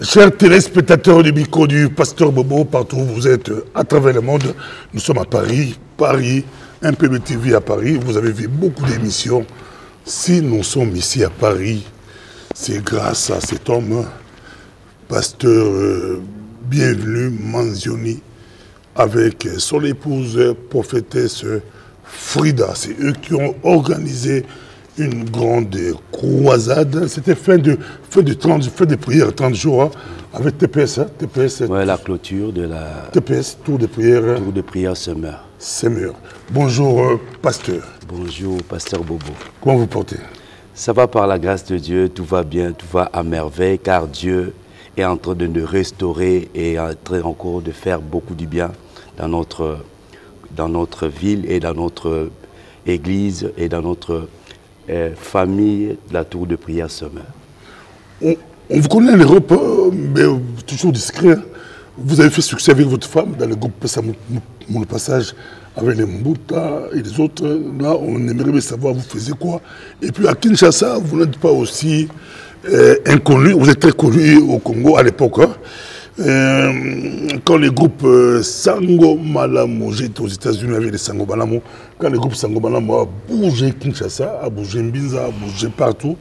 Chers téléspectateurs du micro du Pasteur Bobo, partout où vous êtes à travers le monde, nous sommes à Paris, un peu de TV à Paris. Vous avez vu beaucoup d'émissions. Si nous sommes ici à Paris, c'est grâce à cet homme, pasteur bienvenu, Manzioni, avec son épouse, prophétesse Frida. C'est eux qui ont organisé une grande croisade. C'était fin de prière, 30 jours, hein, avec TPS. Hein, TPS. Ouais, la clôture de la... TPS, tour de prière. Tour de prière Semeur. Semeur. Bonjour, pasteur. Bonjour, pasteur Bobo. Comment vous portez? Ça va par la grâce de Dieu, tout va bien, tout va à merveille, car Dieu est en train de nous restaurer et en train encore de faire beaucoup du bien dans notre ville et dans notre église et dans notre famille de la tour de prière Semeur. On vous connaît en Europe, mais toujours discret. Vous avez fait succès avec votre femme dans le groupe Mon Passage, avec les Mbouta et les autres. Là, on aimerait bien savoir, vous faisiez quoi. Et puis à Kinshasa, vous n'êtes pas aussi inconnu. Vous êtes très connu au Congo à l'époque. Hein. Quand les groupes Sango Malamu, j'étais aux États-Unis avec les Sango Malamu, quand le groupe Sango Malamu a bougé Kinshasa, a bougé Mbinza, a bougé partout,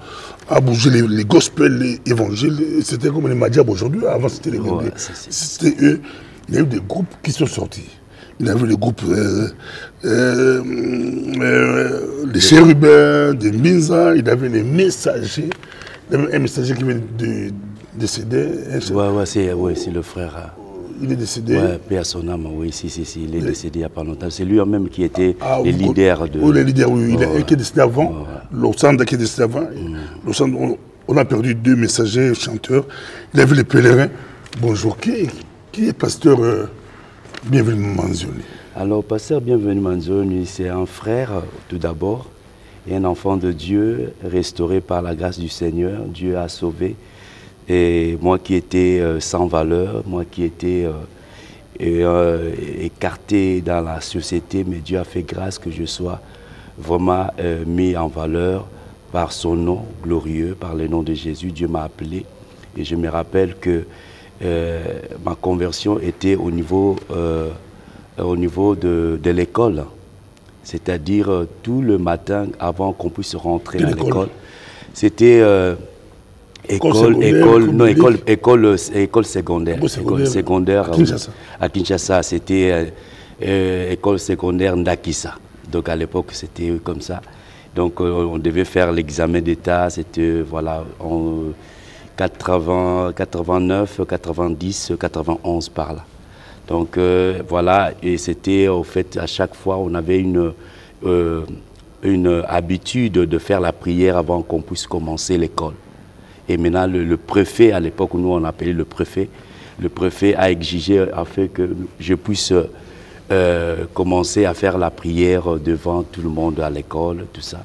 a bougé les gospels, les évangiles, c'était comme les Madiab aujourd'hui, avant c'était les Ouais, c'était eux. Il y a eu des groupes qui sont sortis. Il y avait les groupes les chérubins, des Mbinza, il y avait les messagers, il y avait un messager qui venait de décédé. Ouais, c'est le frère. Il est décédé. Ouais, paix à son âme, oui, si, il est décédé il n'y a pas longtemps. C'est lui-même qui était le leader de... Oui, le leader, oui. Il est décédé avant. L'Ossanda qui est décédé avant. L'Ossanda, on a perdu deux messagers, chanteurs. Il avait les pèlerins. Bonjour, qui est pasteur Bienvenu Manzioni? Alors, pasteur Bienvenu Manzioni, c'est un frère, tout d'abord, et un enfant de Dieu, restauré par la grâce du Seigneur. Dieu a sauvé. Et moi qui étais sans valeur, moi qui étais écarté dans la société, mais Dieu a fait grâce que je sois vraiment mis en valeur par son nom glorieux, par le nom de Jésus. Dieu m'a appelé et je me rappelle que ma conversion était au niveau de l'école. C'est-à-dire tout le matin avant qu'on puisse rentrer à l'école. C'était... École secondaire à Kinshasa, c'était école secondaire Ndakisa. Donc à l'époque c'était comme ça. Donc on devait faire l'examen d'état, c'était voilà en 80, 89, 90, 91 par là. Donc voilà, et c'était au fait à chaque fois on avait une habitude de faire la prière avant qu'on puisse commencer l'école. Et maintenant, le préfet, à l'époque où nous on appelait le préfet a exigé afin que je puisse commencer à faire la prière devant tout le monde à l'école, tout ça.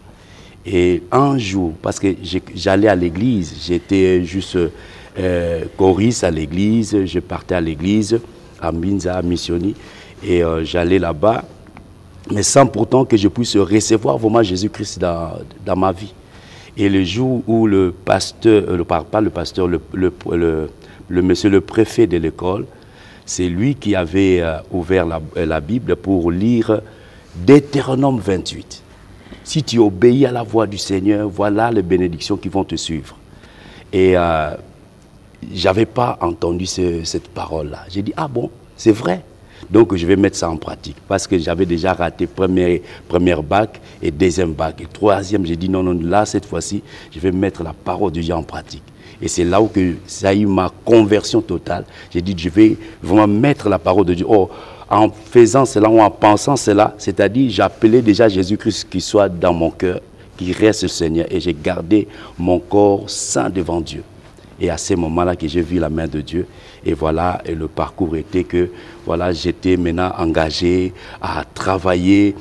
Et un jour, parce que j'allais à l'église, j'étais juste choriste à l'église, je partais à l'église, à Mbinza, à Missioni, et j'allais là-bas, mais sans pourtant que je puisse recevoir vraiment Jésus-Christ dans ma vie. Et le jour où le pasteur, pas le pasteur, monsieur le préfet de l'école, c'est lui qui avait ouvert la Bible pour lire Deutéronome 28. Si tu obéis à la voix du Seigneur, voilà les bénédictions qui vont te suivre. Et je n'avais pas entendu cette parole-là. J'ai dit, ah bon, c'est vrai. Donc je vais mettre ça en pratique parce que j'avais déjà raté première bac et deuxième bac. Et troisième, j'ai dit non, là cette fois-ci, je vais mettre la parole de Dieu en pratique. Et c'est là où ça a eu ma conversion totale. J'ai dit je vais vraiment mettre la parole de Dieu. Oh, en faisant cela ou en pensant cela, c'est-à-dire j'appelais déjà Jésus-Christ qui soit dans mon cœur, qui reste le Seigneur. Et j'ai gardé mon corps saint devant Dieu. Et à ce moment-là que j'ai vu la main de Dieu. Et voilà, et le parcours était que voilà, j'étais maintenant engagé à travailler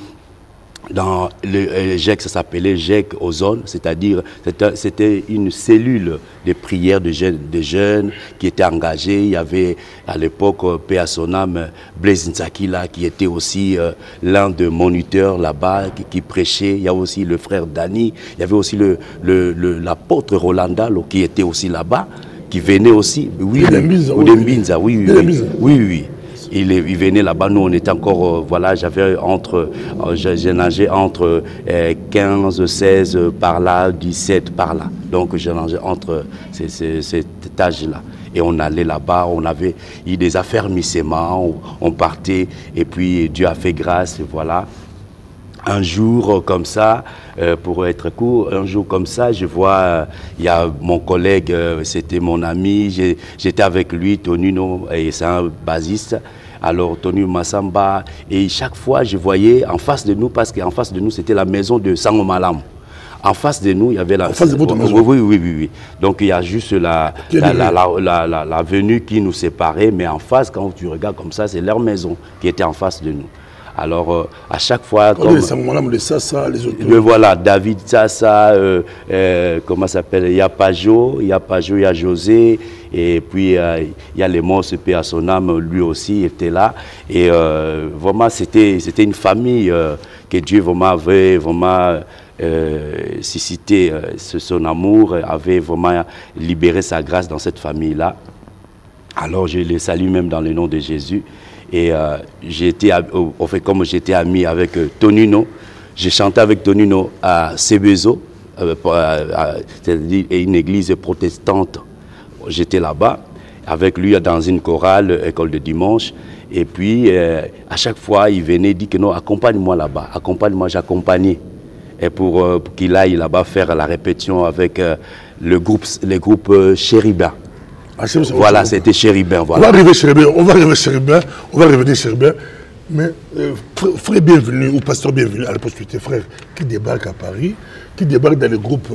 dans le GEC, ça s'appelait GEC Ozone, c'est-à-dire c'était une cellule de prière de jeunes qui étaient engagés. Il y avait à l'époque, paix à son âme, Blaise Nzaki là, qui était aussi l'un des moniteurs là-bas, qui prêchait. Il y avait aussi le frère Dani, il y avait aussi l'apôtre Rolanda qui était aussi là-bas, qui venait aussi. Oui, Mbinza, oui. Il venait là-bas, nous on était encore, voilà, j'avais j'ai nagé entre 15, 16 par là, 17 par là. Donc j'ai nagé entre cet âge-là. Et on allait là-bas, on avait eu des affermissements, on partait, et puis Dieu a fait grâce, et voilà. Un jour comme ça, pour être court, un jour comme ça, je vois, il y a mon collègue, c'était mon ami, j'étais avec lui, Tonino, et c'est un bassiste. Alors Tony Massamba, et chaque fois je voyais en face de nous, parce qu'en face de nous c'était la maison de Sango Malam. En face de nous, il y avait la... En face de votre maison? Oui. Donc il y a juste la l'avenue qui nous séparait, mais en face, quand tu regardes comme ça, c'est leur maison qui était en face de nous. Alors, à chaque fois... Comme les Sassa, les autres... Voilà, David Sassa, comment ça s'appelle? Il y a Pajot, il y a José, et puis il y a les Mons, paix à son âme, lui aussi était là. Et vraiment, c'était une famille que Dieu vraiment avait suscité son amour, avait vraiment libéré sa grâce dans cette famille-là. Alors, je les salue même dans le nom de Jésus. Et comme j'étais ami avec Tonino, j'ai chanté avec Tonino à Sebezo, c'est-à-dire une église protestante. J'étais là-bas, avec lui dans une chorale, école de dimanche. Et puis, à chaque fois, il venait dire que non, accompagne-moi là-bas, accompagne-moi, j'accompagnais. Et pour qu'il aille là-bas faire la répétition avec les groupes Chérubin. Voilà, c'était Chérubin. Voilà. On va revenir Chérubin. Mais frère bienvenu, ou pasteur bienvenu, à la possibilité, frère, qui débarque à Paris, qui débarque dans le groupe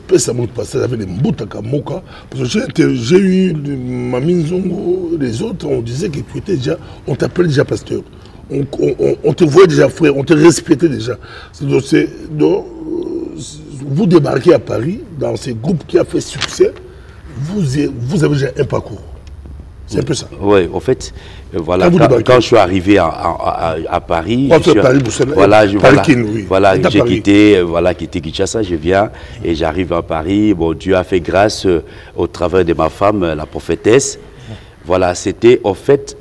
Pesamou Passage avec les Mboutaka Moka. Parce que j'ai eu Mamine Zongo, les autres, on disait que tu étais déjà, on t'appelait déjà pasteur. On te voyait déjà frère, on te respectait déjà. Donc, vous débarquez à Paris, dans ce groupe qui a fait succès. Vous avez déjà un parcours. C'est un peu ça. Oui, en fait, voilà, quand je suis arrivé à Paris, j'ai quitté Kinshasa, je viens et j'arrive à Paris. Bon, Dieu a fait grâce au travail de ma femme, la prophétesse. Voilà, c'était en fait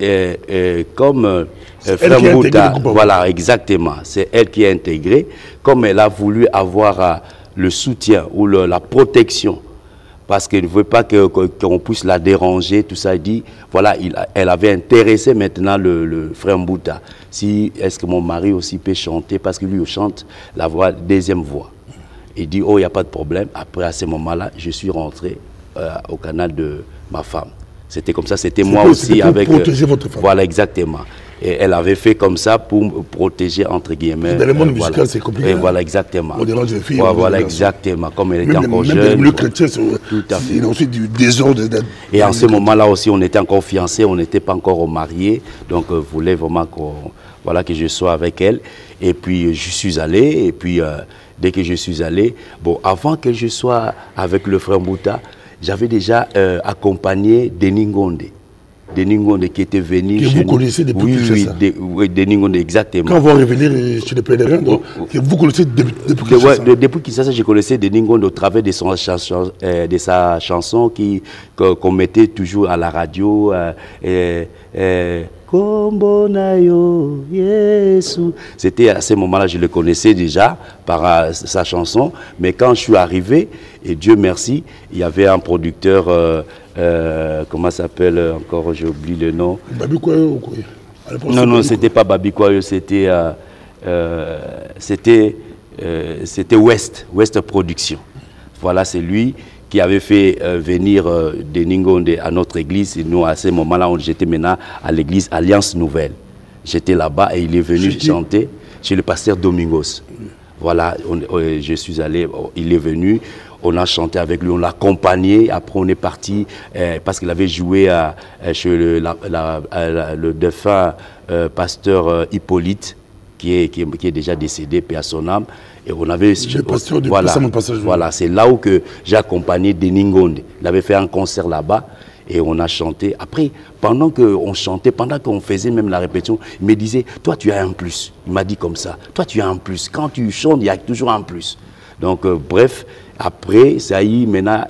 comme Frère Mbouta. Voilà, exactement. C'est elle qui a intégré. Comme elle a voulu avoir le soutien ou la protection, parce qu'elle ne veut pas qu'on puisse la déranger, tout ça. Il dit, voilà, elle avait intéressé maintenant le frère Mbouta. Est-ce que mon mari aussi peut chanter? Parce que lui, il chante la voix, deuxième voix. Il dit, oh, il n'y a pas de problème. Après, à ce moment-là, je suis rentré au canal de ma femme. C'était comme ça, c'était moi aussi avec... Pour protéger votre femme. Voilà, exactement. Et elle avait fait comme ça pour protéger, entre guillemets. Dans le monde musical, c'est compliqué. Et voilà, exactement. On dérange les filles. Voilà, exactement. Comme elle était encore jeune. Même le chrétien, il y a aussi du désordre. Et en ce moment-là aussi, on était encore fiancés, on n'était pas encore mariés. Donc, voulait vraiment que je sois avec elle. Et puis, je suis allé. Et puis, dès que je suis allé, bon, avant que je sois avec le frère Mbouta, j'avais déjà accompagné Denis Ngonde. Denis Ngonde qui était venu... Que vous connaissez depuis Kinshasa. Oui, Denis Ngonde, exactement. Quand vous revenir chez les pèlerins, que vous connaissez depuis Kinshasa. Depuis Kinshasa, je connaissais Denis Ngonde au travers de sa chanson qu'on mettait toujours à la radio. Kombonayo, Yesu. C'était à ce moment-là, je le connaissais déjà par sa chanson. Mais quand je suis arrivé, et Dieu merci, il y avait un producteur... comment ça s'appelle encore, j'ai oublié le nom. Babi Kwayo ou quoi? Non, c'était pas Babi Kwayo, c'était West Production. Voilà, c'est lui qui avait fait venir Denis Ngonde à notre église. Et nous, à ce moment-là, j'étais maintenant à l'église Alliance Nouvelle. J'étais là-bas et il est venu chanter chez le pasteur Domingos. Voilà, je suis allé, il est venu. On a chanté avec lui, on l'a accompagné. Après, on est parti parce qu'il avait joué chez le défunt pasteur Hippolyte, qui est déjà décédé, paix à son âme. Et on avait... Voilà, c'est là où j'ai accompagné Denis Ngonde. Il avait fait un concert là-bas et on a chanté. Après, pendant qu'on chantait, pendant qu'on faisait même la répétition, il me disait, toi, tu as un plus. Il m'a dit comme ça, toi, tu as un plus. Quand tu chantes, il y a toujours un plus. Donc, bref... Après, ça y est, maintenant,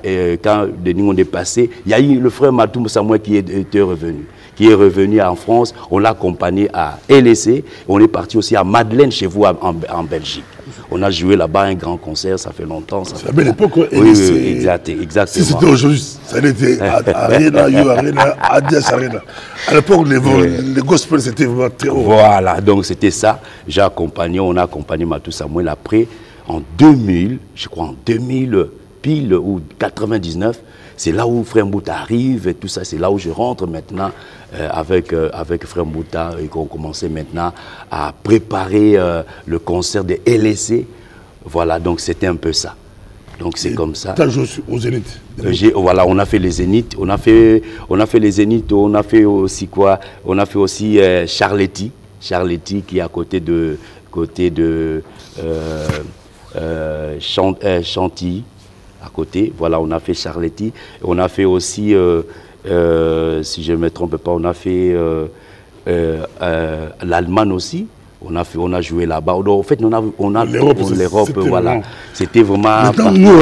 quand Denis on est passé, il y a eu le frère Matoum Samuel qui était revenu. Qui est revenu en France, on l'a accompagné à LSC, on est parti aussi à Madeleine, chez vous, en Belgique. On a joué là-bas un grand concert, ça fait longtemps. C'est la belle époque, oui, exactement. Si c'était aujourd'hui, ça était Arena, You Arena, Adidas Arena. À l'époque, les gospels, c'était vraiment très haut. Voilà, donc c'était ça. On a accompagné Matou Samuel après, en 2000, je crois en 2000, pile, ou 99, c'est là où Frère Mbouta arrive et tout ça, c'est là où je rentre maintenant avec Frère Mbouta et qu'on commençait maintenant à préparer le concert de LSC. Voilà, donc c'était un peu ça. Donc c'est comme ça. Tu as joué au Zénith? Voilà, on a fait les Zéniths, on a fait les Zéniths, on a fait aussi quoi? On a fait aussi Charletti qui est à côté de Chantilly. À côté, voilà, on a fait Charletti, on a fait aussi, si je ne me trompe pas, on a fait l'Allemagne aussi, on a joué là-bas. En fait, on a l'Europe, voilà. C'était vraiment... Maintenant, nous,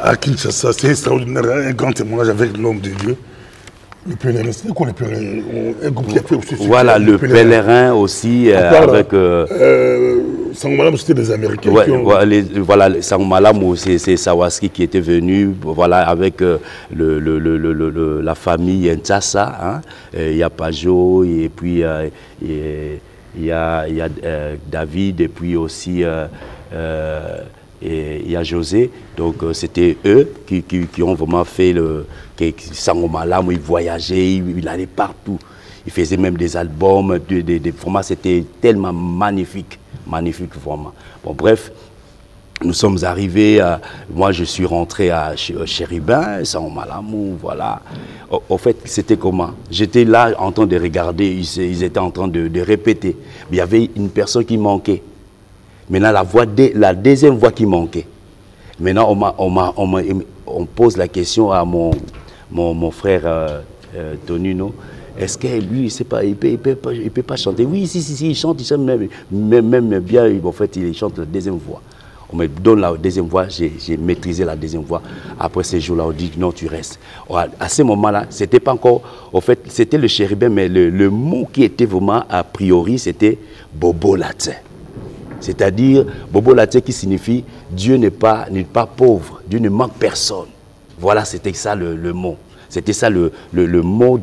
à Kinshasa, c'est extraordinaire, un grand témoignage avec l'homme de Dieu. Le pèlerin, c'est quoi le pèlerin? Un groupe qui a fait aussi... Voilà, le pèlerin aussi, avec... Sangomalam, c'était des Américains. Ouais, voilà, Sangomalam, c'est Sawaski qui était venu, voilà, avec la famille Ntsasa, hein. Il y a Pajot, et puis il y a David, et puis aussi il y a José. Donc c'était eux qui ont vraiment fait Sangomalam, il voyageait, il allait partout. Il faisait même des albums, des formats, c'était tellement magnifique. Magnifique, vraiment. Bon, bref, nous sommes arrivés, moi je suis rentré à Chérubin, Sangomalam, voilà. Au fait, c'était comment? J'étais là en train de regarder, ils étaient en train de répéter. Mais il y avait une personne qui manquait. Maintenant, la deuxième voix qui manquait. Maintenant, on pose la question à mon frère Tonino. Est-ce que lui, il ne peut pas chanter? Oui, si, il chante, même bien, en fait, il chante la deuxième voix. On me donne la deuxième voix, j'ai maîtrisé la deuxième voix. Après ces jours-là, on dit non, tu restes. À ce moment-là, c'était pas encore, en fait, c'était le chérubin, mais le mot qui était vraiment a priori, c'était Bobo Latin. C'est-à-dire, Bobo Latin qui signifie Dieu n'est pas pauvre, Dieu ne manque personne. Voilà, c'était ça le mot. C'était ça le mot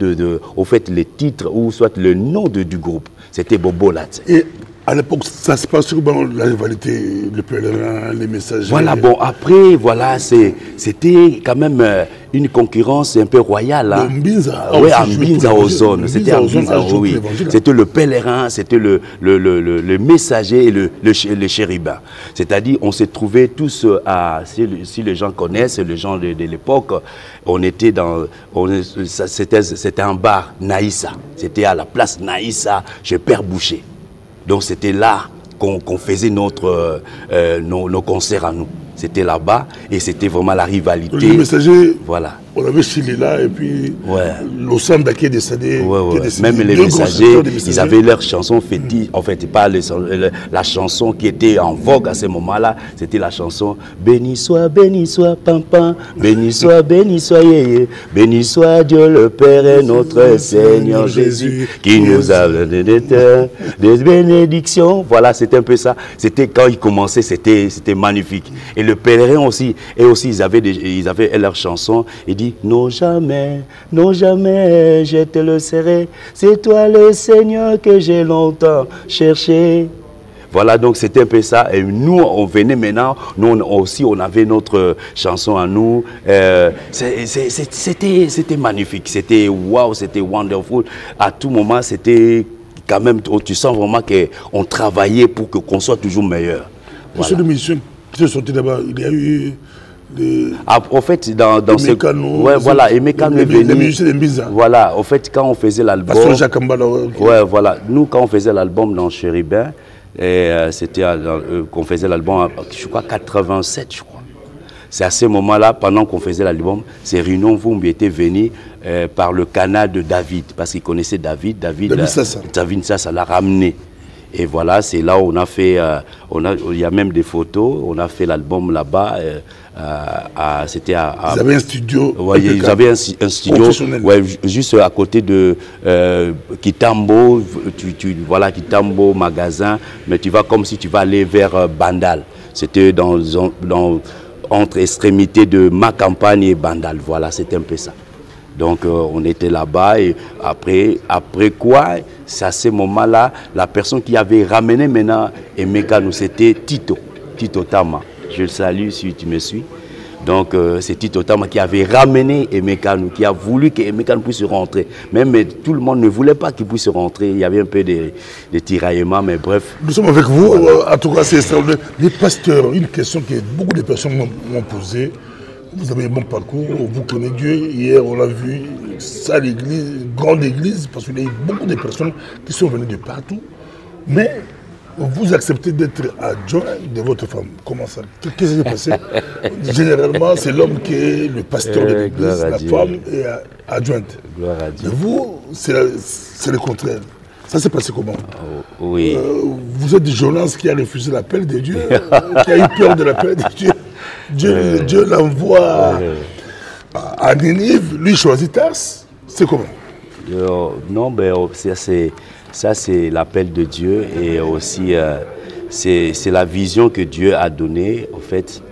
au fait, le titre ou soit le nom du groupe. C'était Bobo Latin. Et à l'époque, ça se passe sur la rivalité, le pèlerin, les messagers. Voilà, bon, après, voilà, c'était quand même une concurrence un peu royale. Hein. Mbinza. Oui, à Mbinza aux zones. C'était à Mbinza, oui. C'était le pèlerin, c'était le messager et le chérubin. C'est-à-dire, on s'est trouvés tous, si les gens connaissent, les gens de l'époque, on était c'était un bar, Naïssa. C'était à la place Naïssa, chez Père Boucher. Donc c'était là qu'on faisait nos concerts à nous. C'était là-bas et c'était vraiment la rivalité. Le messager, voilà. On avait Chili là et puis l'Osamba qui est décédé. Même les messagers, ils avaient leur chanson fétiche. En fait, pas la chanson qui était en vogue à ce moment-là, c'était la chanson béni soit Pampan, béni soit yéyé, béni soit Dieu le Père et notre Seigneur Jésus, qui nous a donné des bénédictions. Voilà, c'était un peu ça. C'était quand ils commençaient, c'était magnifique. Et le pèlerin aussi, ils avaient leur chanson. Il dit, non jamais, je te le serai. C'est toi le Seigneur que j'ai longtemps cherché. Voilà, donc c'était un peu ça. Et nous, on venait maintenant, nous aussi, on avait notre chanson à nous. C'était magnifique, c'était wow, c'était wonderful. À tout moment, c'était quand même, tu sens vraiment qu'on travaillait pour qu'on soit toujours meilleur. Voilà. De musiciens qui sont sortis là-bas, il y a eu... en fait, dans ce... Ouais, voilà, Emekano est venu. Les musiciens de Mbinza. Voilà, en fait, quand on faisait l'album... Pasteur Jacques Ambala. Ouais, voilà. Nous, quand on faisait l'album dans Chérubin, c'était qu'on faisait l'album, je crois, 87, je crois. C'est à ce moment-là, pendant qu'on faisait l'album, c'est Rinon Vumbi était venu par le canal de David, parce qu'il connaissait David. David Sassa l'a ramené. Et voilà, c'est là où on a fait, il y a même des photos, on a fait l'album là-bas. C'était à... Vous avez un studio? Oui, ils avaient un studio ouais, juste à côté de Kitambo, voilà, Kitambo magasin, mais tu vas comme si tu vas aller vers Bandal. C'était entre extrémités de ma campagne et Bandal, voilà, c'était un peu ça. Donc on était là-bas et après quoi, c'est à ce moment-là, la personne qui avait ramené maintenant Emeka nous, c'était Tito Tama. Je le salue si tu me suis. Donc c'est Tito Tama qui avait ramené Emeka nous, qui a voulu que Emeka nous puisse rentrer. Même tout le monde ne voulait pas qu'il puisse rentrer. Il y avait un peu de tiraillements, mais bref. Nous sommes avec vous, en tout cas c'est extraordinaire. Les pasteurs, une question que beaucoup de personnes m'ont posée. Vous avez un bon parcours, vous connaissez Dieu. Hier, on l'a vu, ça l'église, grande église, parce qu'il y a eu beaucoup de personnes qui sont venues de partout. Mais vous acceptez d'être adjoint de votre femme. Comment ça? Qu'est-ce qui s'est passé? Généralement, c'est l'homme qui est le pasteur de l'église, la femme est adjointe. Gloire à Dieu. Mais vous, c'est le contraire. Ça s'est passé comment? Oui. Vous êtes de Jonas qui a refusé l'appel de Dieu, qui a eu peur de l'appel de Dieu. Dieu l'envoie à Ninive, lui choisit Tars. C'est comment? Non, ben, ça c'est l'appel de Dieu et aussi c'est la vision que Dieu a donnée. En fait,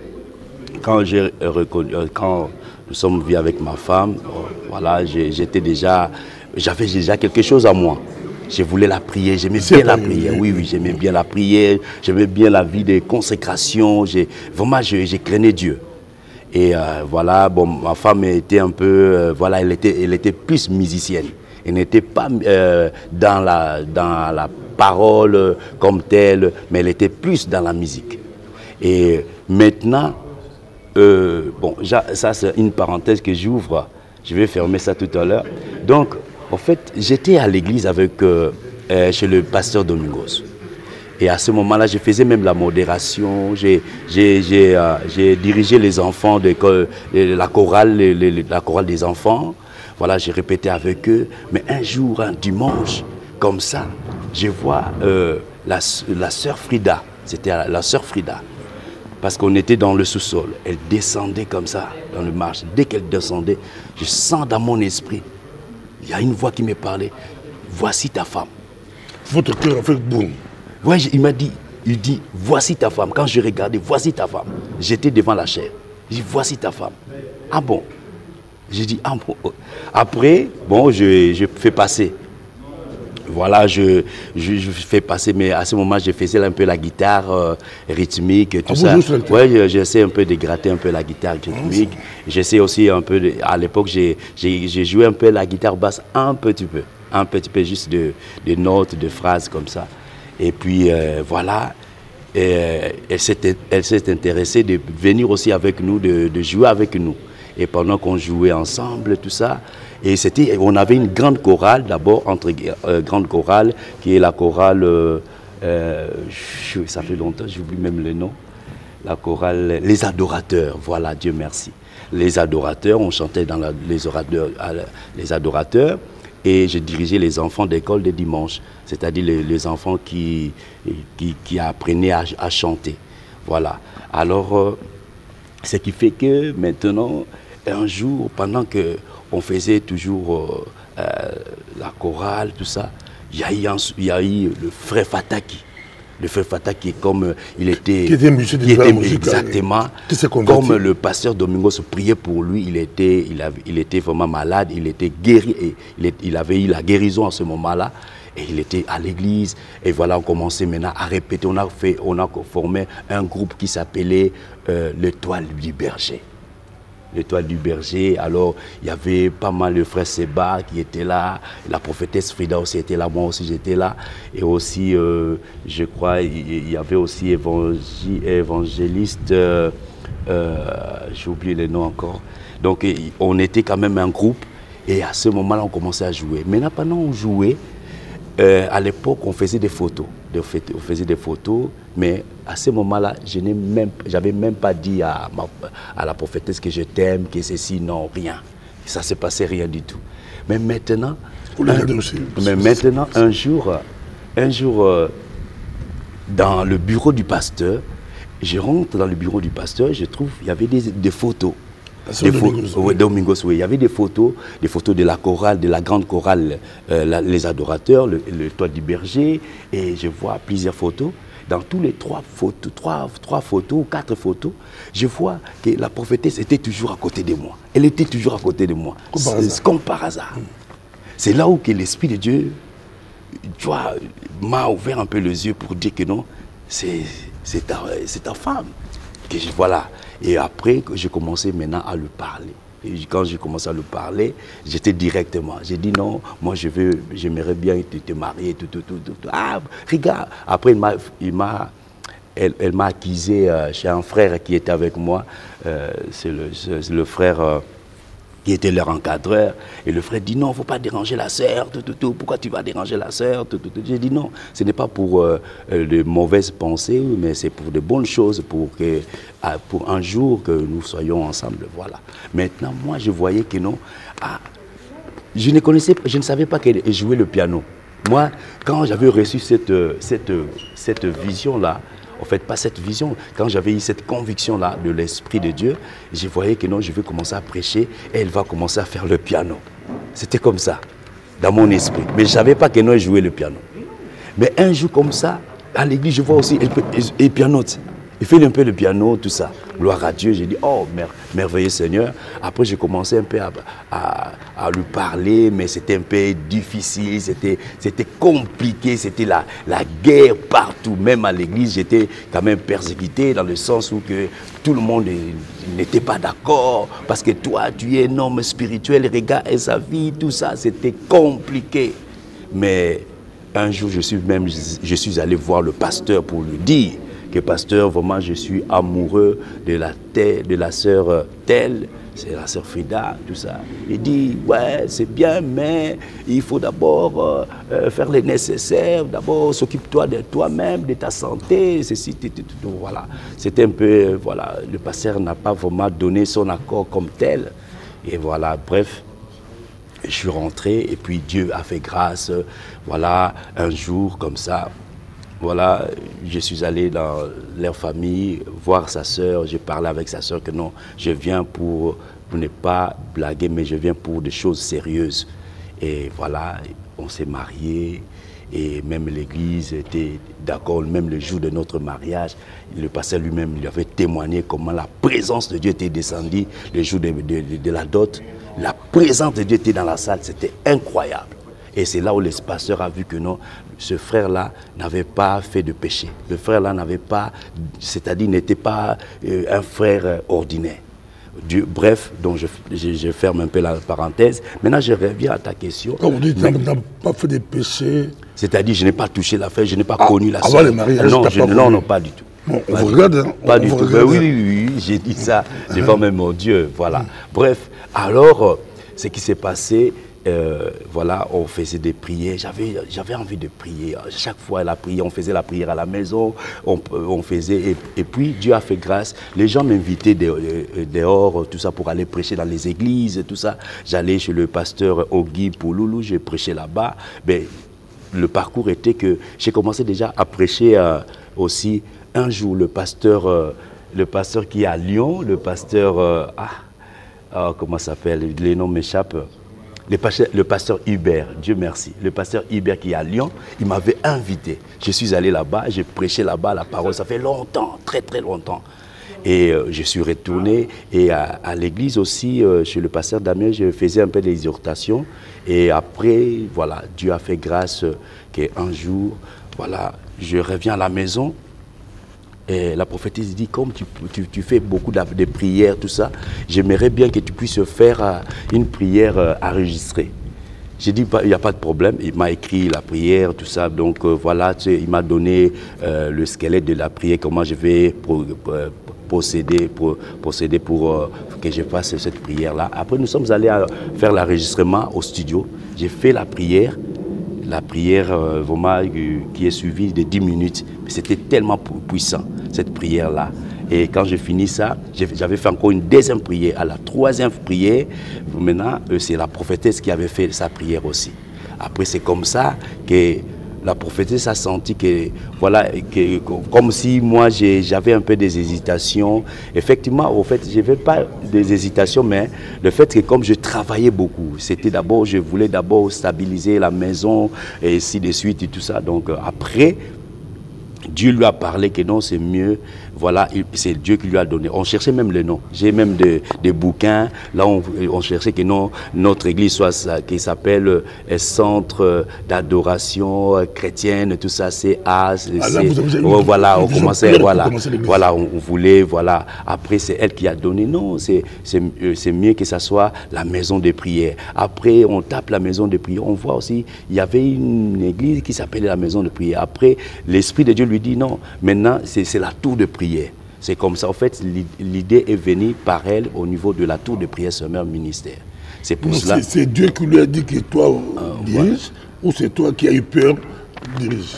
quand nous sommes venus avec ma femme, voilà, j'avais déjà quelque chose à moi. Je voulais la prière, j'aimais bien la prière. Oui, j'aimais bien la prière, j'aimais bien la vie de consécration. Vraiment, je craignais Dieu. Et voilà, bon, ma femme était un peu, voilà, elle était plus musicienne. Elle n'était pas dans la parole comme telle, mais elle était plus dans la musique. Et maintenant, bon, ça c'est une parenthèse que j'ouvre. Je vais fermer ça tout à l'heure. Donc, en fait, j'étais à l'église avec chez le pasteur Domingos. Et à ce moment-là, je faisais même la modération. J'ai dirigé les enfants de la chorale des enfants. Voilà, j'ai répété avec eux. Mais un jour, un dimanche, comme ça, je vois la sœur Frida. C'était la sœur Frida. Parce qu'on était dans le sous-sol. Elle descendait comme ça, dans le marche. Dès qu'elle descendait, je sens dans mon esprit, il y a une voix qui me parlait. Voici ta femme. Votre cœur a fait boum. Oui, il dit, voici ta femme. Quand je regardais, voici ta femme. J'étais devant la chair. Il dit, voici ta femme. Ah bon? J'ai dit, ah bon. Après, bon, je fais passer. Voilà, je fais passer, mais à ce moment, je faisais un peu la guitare rythmique, tout ça. Oui, j'essaie un peu de gratter un peu la guitare rythmique. J'essaie aussi un peu, à l'époque, j'ai joué un peu la guitare basse un petit peu juste de notes, de phrases comme ça. Et puis, voilà, elle s'est intéressée de venir aussi avec nous, de jouer avec nous. Et pendant qu'on jouait ensemble, tout ça, et on avait une grande chorale, d'abord, grande chorale, qui est la chorale, ça fait longtemps, j'oublie même le nom, la chorale Les Adorateurs, voilà, Dieu merci. Les Adorateurs, on chantait dans les Adorateurs, et je dirigeais les enfants d'école des dimanches, c'est-à-dire les enfants qui apprenaient à chanter. Voilà. Alors, ce qui fait que maintenant, un jour, pendant qu'on faisait toujours la chorale, tout ça, il y a eu le frère Fataki. Le frère Fataki, comme il était... Qui était musicien de musique. Exactement. Comme le pasteur Domingos priait pour lui, il était vraiment malade, il était guéri, et il avait eu la guérison à ce moment-là. Et il était à l'église. Et voilà, on commençait maintenant à répéter. On a formé un groupe qui s'appelait l'Étoile du Berger. L'Étoile du Berger. Alors, il y avait pas mal de frères Seba qui étaient là. La prophétesse Frida aussi était là. Moi aussi, j'étais là. Et aussi, je crois, il y avait aussi évangéliste. J'ai oublié les noms encore. Donc, on était quand même un groupe. Et à ce moment-là, on commençait à jouer. Maintenant, pendant qu'on jouait, à l'époque, on faisait des photos. On faisait des photos, mais à ce moment-là, je n'avais même pas dit à la prophétesse que je t'aime, que ceci, non, rien. Ça ne s'est passé rien du tout. Mais maintenant, un jour, dans le bureau du pasteur. Je rentre dans le bureau du pasteur, je trouve qu'il y avait des photos. Domingos, oui. Il y avait des photos de la chorale, de la grande chorale, les adorateurs, le toit du berger, et je vois plusieurs photos. Dans tous les trois photos, 4 photos, je vois que la prophétesse était toujours à côté de moi. Elle était toujours à côté de moi. Comme par hasard. C'est là où que l'Esprit de Dieu, tu vois, m'a ouvert un peu les yeux pour dire que non, c'est ta femme. Voilà. Et après, j'ai commencé maintenant à lui parler. Et quand j'ai commencé à lui parler, j'étais directement. J'ai dit non, moi j'aimerais bien te marier, tout. Ah, regarde. Après, elle m'a accusé chez un frère qui était avec moi. C'est le frère qui était leur encadreur. Et le frère dit non, il ne faut pas déranger la sœur, pourquoi tu vas déranger la sœur, J'ai dit non, ce n'est pas pour de mauvaises pensées, mais c'est pour de bonnes choses, pour un jour que nous soyons ensemble, voilà. Maintenant, moi, je voyais que non, je ne savais pas qu'elle jouait le piano. Moi, quand j'avais reçu cette vision-là, en fait, pas cette vision. Quand j'avais eu cette conviction-là de l'Esprit de Dieu, je voyais que non, je vais commencer à prêcher et elle va commencer à faire le piano. C'était comme ça, dans mon esprit. Mais je ne savais pas que non, elle jouait le piano. Mais un jour comme ça, à l'église, je vois aussi, elle pianote. Il fait un peu le piano, tout ça. Gloire à Dieu. J'ai dit, oh, merveilleux Seigneur. Après, j'ai commencé un peu à lui parler, mais c'était un peu difficile, c'était compliqué, c'était la guerre partout. Même à l'église, j'étais quand même persécuté dans le sens où que tout le monde n'était pas d'accord. Parce que toi, tu es un homme spirituel, regarde sa vie, tout ça, c'était compliqué. Mais un jour, je suis allé voir le pasteur pour lui dire que pasteur, vraiment, je suis amoureux de la sœur telle, c'est la sœur Frida, tout ça. Il dit, ouais, c'est bien, mais il faut d'abord faire le nécessaire, d'abord s'occupe-toi de toi-même, de ta santé, ceci, tout, voilà. C'était un peu, voilà, le pasteur n'a pas vraiment donné son accord comme tel, et voilà, bref. Je suis rentré, et puis Dieu a fait grâce, voilà, un jour, comme ça. Voilà, je suis allé dans leur famille, voir sa sœur, j'ai parlé avec sa sœur que non, je viens pour ne pas blaguer, mais je viens pour des choses sérieuses. Et voilà, on s'est mariés, et même l'église était d'accord, même le jour de notre mariage, le pasteur lui-même lui avait témoigné comment la présence de Dieu était descendue le jour de la dot. La présence de Dieu était dans la salle, c'était incroyable. Et c'est là où le pasteur a vu que non, ce frère-là n'avait pas fait de péché. Le frère-là n'avait pas, c'est-à-dire n'était pas un frère ordinaire. Bref, donc je ferme un peu la parenthèse. Maintenant, je reviens à ta question. Quand vous dites tu n'as pas fait de péché... C'est-à-dire je n'ai pas touché la fête, je n'ai pas connu la sœur. Avant le mariage, non, pas du tout. Bon, on vous regarde, hein? Pas du tout. Oui, j'ai dit ça devant même mon Dieu. Voilà. Bref, alors, ce qui s'est passé... voilà, on faisait des prières, j'avais envie de prier. Chaque fois, on faisait la prière à la maison, on faisait, et puis Dieu a fait grâce. Les gens m'invitaient dehors, tout ça, pour aller prêcher dans les églises, tout ça. J'allais chez le pasteur Ogui Pouloulou, j'ai prêché là-bas. Mais le parcours était que j'ai commencé déjà à prêcher aussi. Un jour, le pasteur qui est à Lyon, le pasteur, comment ça s'appelle, les noms m'échappent. Le pasteur Hubert, Dieu merci, le pasteur Hubert qui est à Lyon, il m'avait invité. Je suis allé là-bas, j'ai prêché là-bas la parole, ça fait longtemps, très très longtemps. Et je suis retourné, et à l'église aussi, chez le pasteur Damien, je faisais un peu l'exhortation. Et après, voilà, Dieu a fait grâce qu'un jour, voilà, je reviens à la maison. Et la prophétesse dit, comme tu fais beaucoup de prières, tout ça, j'aimerais bien que tu puisses faire une prière enregistrée. J'ai dit, il n'y a pas de problème. Il m'a écrit la prière, tout ça. Donc voilà, il m'a donné le squelette de la prière, comment je vais procéder pour que je fasse cette prière-là. Après, nous sommes allés faire l'enregistrement au studio. J'ai fait la prière vraiment qui est suivie de 10 minutes. Mais c'était tellement puissant, cette prière-là. Et quand j'ai fini ça, j'avais fait encore une deuxième prière. À la troisième prière, maintenant, c'est la prophétesse qui avait fait sa prière aussi. Après, c'est comme ça que la prophétesse a senti que, voilà, comme si moi j'avais un peu des hésitations. Effectivement, au fait, je n'avais pas des hésitations, mais le fait que comme je travaillais beaucoup, c'était d'abord, je voulais d'abord stabiliser la maison et ainsi de suite et tout ça. Donc après, Dieu lui a parlé que non, c'est mieux. Voilà, c'est Dieu qui lui a donné. On cherchait même le nom. J'ai même des bouquins. Là, on cherchait que non, notre église soit ça, qui s'appelle Centre d'adoration chrétienne, tout ça, c'est voilà, on commençait, voilà, on voulait, voilà. Après, c'est elle qui a donné. Non, c'est mieux que ça soit la maison de prière. Après, on tape la maison de prière. On voit aussi, il y avait une église qui s'appelait la maison de prière. Après, l'Esprit de Dieu lui dit non, maintenant, c'est la tour de prière. C'est comme ça, en fait, l'idée est venue par elle au niveau de la tour de prière Summer Ministère. C'est pour cela. C'est Dieu qui lui a dit que toi dirige, ou c'est toi qui as eu peur de diriger?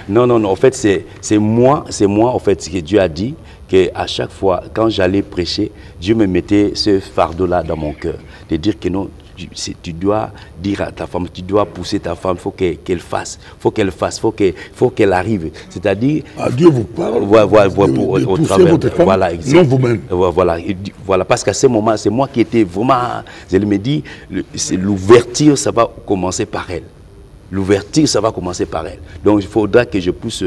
Non, en fait, c'est moi, en fait, ce que Dieu a dit, qu'à chaque fois, quand j'allais prêcher, Dieu me mettait ce fardeau-là dans mon cœur, de dire que non, tu dois dire à ta femme, tu dois pousser ta femme, il faut qu'elle fasse, faut qu'elle arrive. C'est-à-dire... Dieu vous parle au travers, votre femme, voilà, non vous-même. Voilà, parce qu'à ce moment, c'est moi qui étais vraiment... Elle me dit, l'ouverture, ça va commencer par elle. L'ouverture, ça va commencer par elle. Donc, il faudra que je puisse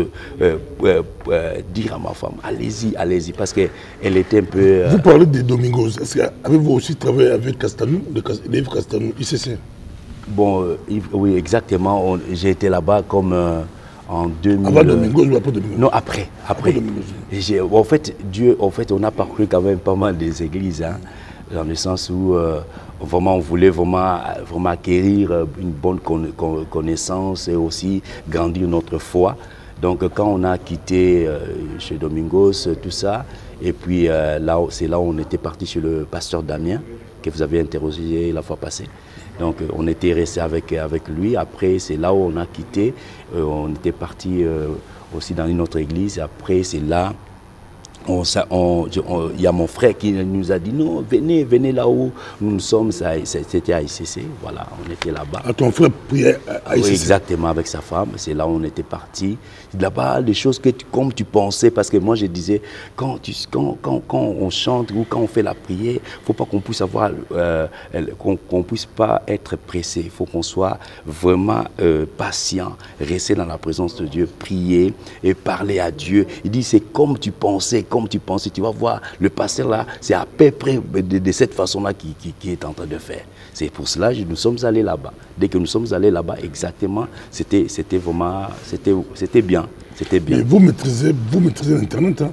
dire à ma femme, allez-y, parce qu'elle était un peu... Vous parlez de Domingos. Est-ce qu'avez-vous aussi travaillé avec Castanou, Yves Castanou, ICC? Bon, oui, exactement. J'ai été là-bas comme en 2000... Avant Domingos ou après Domingos? Non, après. En fait, on a parcouru quand même pas mal des églises, hein, dans le sens où... vraiment, on voulait vraiment acquérir une bonne connaissance et aussi grandir notre foi. Donc, quand on a quitté chez Domingos, tout ça, et puis c'est là où on était parti chez le pasteur Damien, que vous avez interrogé la fois passée. Donc, on était resté avec lui. Après, c'est là où on a quitté. On était parti aussi dans une autre église. Après, c'est là... Il y a mon frère qui nous a dit non, venez là où nous sommes, c'était à ICC, voilà, on était là-bas. Ton frère priait à ICC? Oui, exactement, avec sa femme, c'est là où on était parti. Là-bas, des choses que comme tu pensais, parce que moi je disais, quand on chante ou quand on fait la prière, il ne faut pas qu'on puisse avoir, qu'on puisse pas être pressé, il faut qu'on soit vraiment patient, rester dans la présence de Dieu, prier et parler à Dieu. Il dit, c'est comme tu pensais, tu vas voir, le pasteur là, c'est à peu près de cette façon-là qui est en train de faire. C'est pour cela que nous sommes allés là-bas. Dès que nous sommes allés là-bas, exactement, c'était vraiment, c'était bien. Mais vous maîtrisez l'Internet, hein?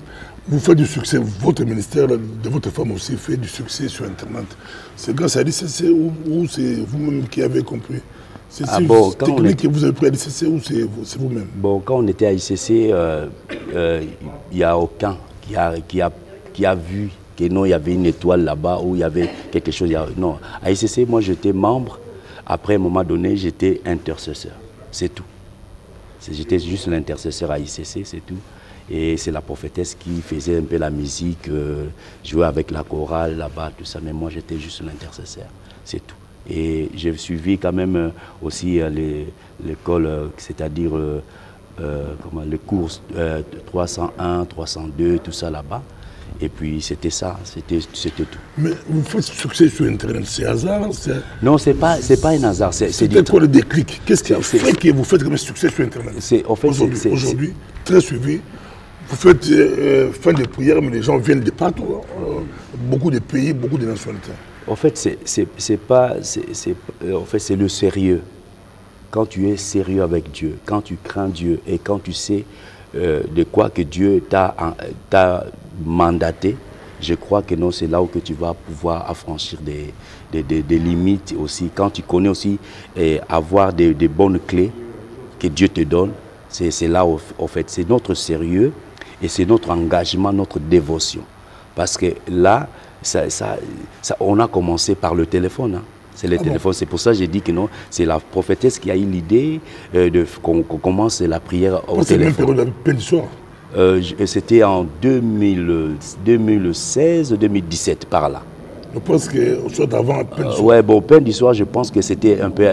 Vous faites du succès, votre ministère de votre femme aussi fait du succès sur Internet. C'est grâce à l'ICC ou c'est vous-même qui avez compris? C'est technique que vous avez pris à l'ICC ou c'est vous-même? Bon, quand on était à ICC, il n'y a aucun qui a vu que non, il y avait une étoile là-bas ou il y avait quelque chose. Non, à ICC, moi j'étais membre. Après, à un moment donné, j'étais intercesseur. C'est tout. J'étais juste l'intercesseur à ICC, c'est tout. Et c'est la prophétesse qui faisait un peu la musique, jouait avec la chorale là-bas, tout ça. Mais moi, j'étais juste l'intercesseur. C'est tout. Et j'ai suivi quand même aussi l'école, c'est-à-dire les cours 301, 302, tout ça là-bas. Et puis c'était ça, c'était tout. Mais vous faites succès sur Internet, c'est hasard? Non, c'est pas un hasard. C'était quoi le déclic? Qu'est-ce qui fait que vous faites comme succès sur Internet? Aujourd'hui, très suivi. Vous faites fin de prière, mais les gens viennent de partout. Beaucoup de pays, beaucoup de nationalités. En fait, c'est le sérieux. Quand tu es sérieux avec Dieu, quand tu crains Dieu et quand tu sais de quoi que Dieu t'a mandaté, je crois que non, c'est là où que tu vas pouvoir affranchir des limites aussi. Quand tu connais aussi avoir des bonnes clés que Dieu te donne, c'est là où, en fait, c'est notre sérieux et c'est notre engagement, notre dévotion. Parce que là, on a commencé par le téléphone. Hein. C'est le téléphone. C'est pour ça que j'ai dit que non, c'est la prophétesse qui a eu l'idée qu'on commence la prière au téléphone. C'était en 2016-2017, par là. Je pense que soit avant, ouais, bon, Pain du soir, je pense que c'était un peu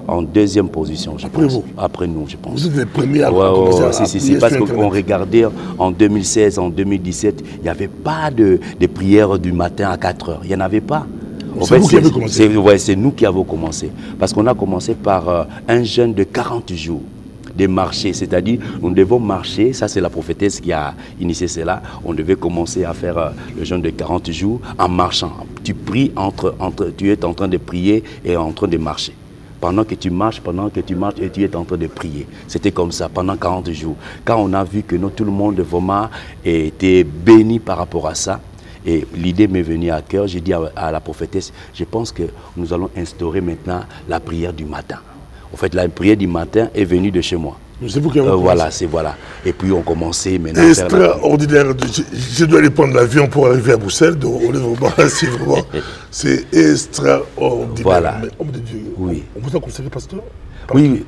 en deuxième position. Après vous? Après nous, je pense. Vous êtes les premiers à commencer à c'est parce qu'on regardait en 2016, en 2017, il n'y avait pas de prières du matin à 4 heures. Il n'y en avait pas. C'est vous qui avez commencé? Ouais, c'est nous qui avons commencé. Parce qu'on a commencé par un jeûne de 40 jours. Des marchés, c'est-à-dire nous devons marcher, ça c'est la prophétesse qui a initié cela, on devait commencer à faire le jeûne de 40 jours en marchant. Tu pries tu es en train de prier et en train de marcher. Pendant que tu marches et tu es en train de prier. C'était comme ça pendant 40 jours. Quand on a vu que tout le monde vraiment était béni par rapport à ça, et l'idée m'est venue à cœur, j'ai dit à la prophétesse, je pense que nous allons instaurer maintenant la prière du matin. En fait, la prière du matin est venue de chez moi. C'est vous qui avez voilà. Et puis on commençait maintenant. Extraordinaire. Je dois aller prendre l'avion pour arriver à Bruxelles. C'est extraordinaire. Voilà. Mais, homme de Dieu, oui. On vous a consacré pasteur? Oui,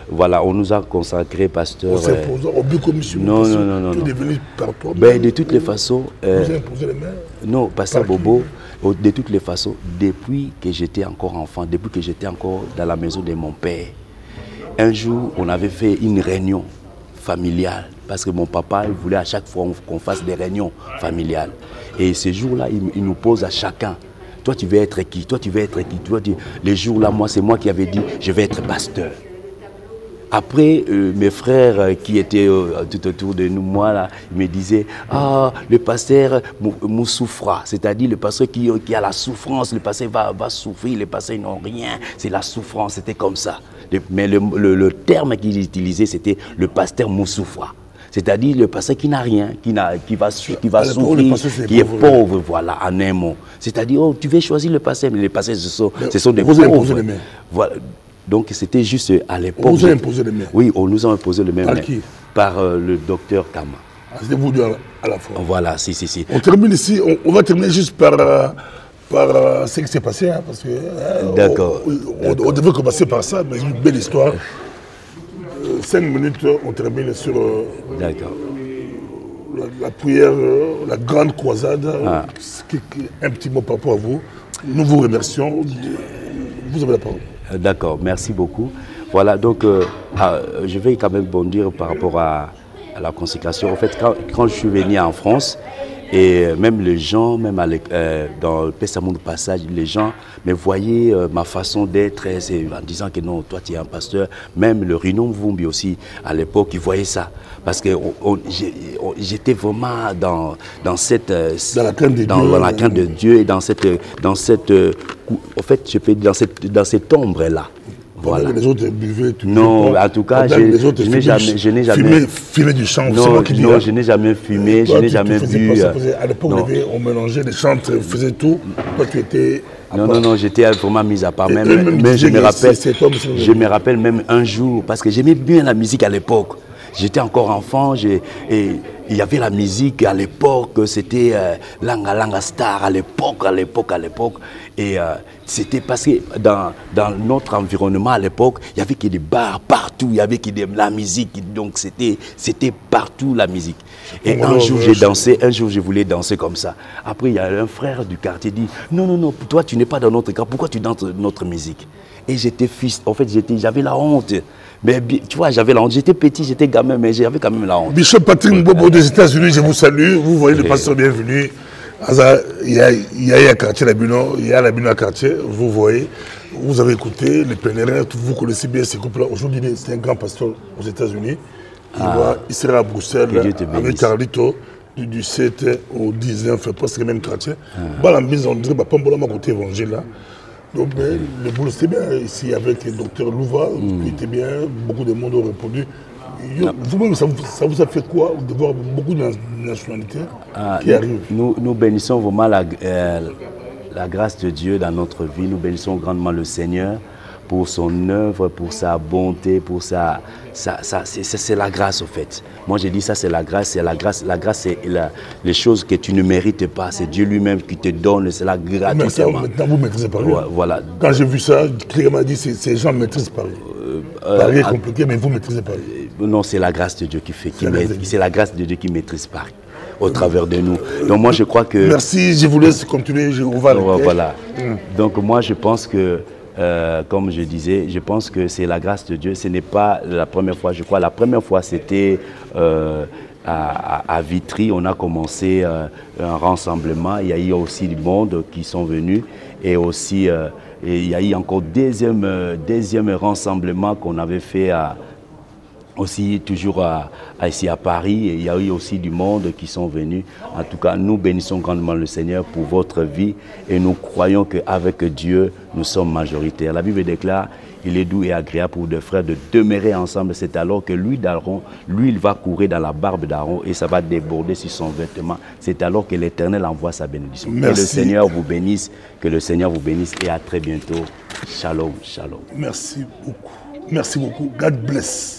voilà, on nous a consacré pasteur. On s'est imposé au but commission. Non. Tout est devenu par toi. De toutes les façons. Vous avez imposé les mains? Non, pasteur Bobo. De toutes les façons, depuis que j'étais encore enfant, depuis que j'étais encore dans la maison de mon père, un jour, on avait fait une réunion familiale parce que mon papa il voulait à chaque fois qu'on fasse des réunions familiales. Et ce jour-là, il nous pose à chacun, toi tu veux être qui? Toi tu veux être qui? Les jours-là, c'est moi qui avais dit, je vais être pasteur. Après, mes frères qui étaient tout autour de nous, moi, là, ils me disaient, ah, le pasteur Moussoufra, c'est-à-dire le pasteur qui a la souffrance, le pasteur va souffrir, les pasteurs n'ont rien, c'est la souffrance, c'était comme ça. Mais le terme qu'ils utilisaient, c'était le pasteur Moussoufra. C'est-à-dire le pasteur qui n'a rien, qui va souffrir, qui est pauvre, voilà, en un mot. C'est-à-dire, oh, tu veux choisir le pasteur, mais les pasteurs, ce sont des pauvres. Voilà. Donc c'était juste à l'époque. On vous a imposé les mains? Oui, on nous a imposé les mains. Par qui? Par le docteur Kama. C'était vous deux à la fois? Voilà, si. On termine ici, on va terminer juste par ce qui s'est passé, hein, parce que d'accord. On devait commencer par ça, mais une belle histoire. 5 minutes, on termine sur la prière, la grande croisade. Un petit mot par rapport à vous. Nous vous remercions. Vous avez la parole. D'accord, merci beaucoup. Voilà, donc je vais quand même bondir par rapport à la consécration. En fait, quand je suis venu en France, et même les gens, même dans le Pessamon Passage, les gens me voyaient ma façon d'être en disant que non, toi tu es un pasteur. Même le Rinom Vumbi aussi, à l'époque, ils voyaient ça. Parce que j'étais vraiment dans la crainte de Dieu et dans cette ombre-là. Voilà. Les autres buvaient, non, en tout cas, je n'ai jamais fumé du chanvre. Non, je n'ai jamais fumé, je n'ai jamais bu. À l'époque, on mélangeait les chantres, on faisait tout. Toi, tu étais. Non, j'étais vraiment mis à part. Mais je me rappelle même un jour, parce que j'aimais bien la musique à l'époque. J'étais encore enfant et il y avait la musique à l'époque, c'était Langa Langa Star à l'époque. Et c'était parce que dans notre environnement à l'époque, il y avait que des bars partout, il y avait que de la musique, donc c'était partout la musique. Et un jour je voulais danser comme ça. Après il y a un frère du quartier qui dit non, toi tu n'es pas dans notre cas, pourquoi tu danses notre musique? Et j'étais fils, en fait j'avais la honte. Mais tu vois, j'avais la honte. J'étais petit, j'étais gamin, mais j'avais quand même la honte. Bishop Patrick Bobo des États-Unis, je vous salue. Vous voyez le pasteur bienvenu. Il y a un quartier, il y a la Bino à quartier, vous voyez. Vous avez écouté les pèlerins, vous connaissez bien ces couples-là. Aujourd'hui, c'est un grand pasteur aux États-Unis. Il sera à Bruxelles avec Carlito du 7 au 19, presque le même quartier. La mise en dirait, pas mon côté évangile là. Donc, le boulot c'était bien ici avec le docteur Louva, qui était bien, beaucoup de monde ont répondu. Vous-même, ça vous a fait quoi de voir beaucoup de nationalités qui arrivent? Nous bénissons vraiment la grâce de Dieu dans notre vie. Nous bénissons grandement le Seigneur pour son œuvre, pour sa bonté, pour c'est la grâce au fait. Moi j'ai dit ça, c'est la grâce. La grâce c'est les choses que tu ne mérites pas. C'est Dieu lui-même qui te donne, c'est la gratuitement. Maintenant vous maîtrisez Paris. Voilà. Quand j'ai vu ça, quelqu'un m'a dit ces gens maîtrisent Paris. Paris est compliqué, mais vous maîtrisez Paris. Non, c'est la grâce de Dieu qui fait, c'est la grâce de Dieu qui maîtrise Paris. au travers de nous. Donc moi je crois que... Merci, je vous laisse continuer, je vous voilà. Donc moi je pense que, comme je disais, je pense que c'est la grâce de Dieu. Ce n'est pas la première fois, je crois. La première fois c'était à Vitry, on a commencé un rassemblement. Il y a eu aussi du monde qui sont venus et aussi... Et il y a eu encore deuxième rassemblement qu'on avait fait aussi toujours ici à Paris. Et il y a eu aussi du monde qui sont venus. En tout cas, nous bénissons grandement le Seigneur pour votre vie et nous croyons qu'avec Dieu, nous sommes majoritaires. La Bible déclare, il est doux et agréable pour deux frères de demeurer ensemble. C'est alors que l'huile d'Aaron, il va courir dans la barbe d'Aaron et ça va déborder sur son vêtement. C'est alors que l'Éternel envoie sa bénédiction. Merci. Que le Seigneur vous bénisse, que le Seigneur vous bénisse et à très bientôt. Shalom, shalom. Merci beaucoup. Merci beaucoup. God bless.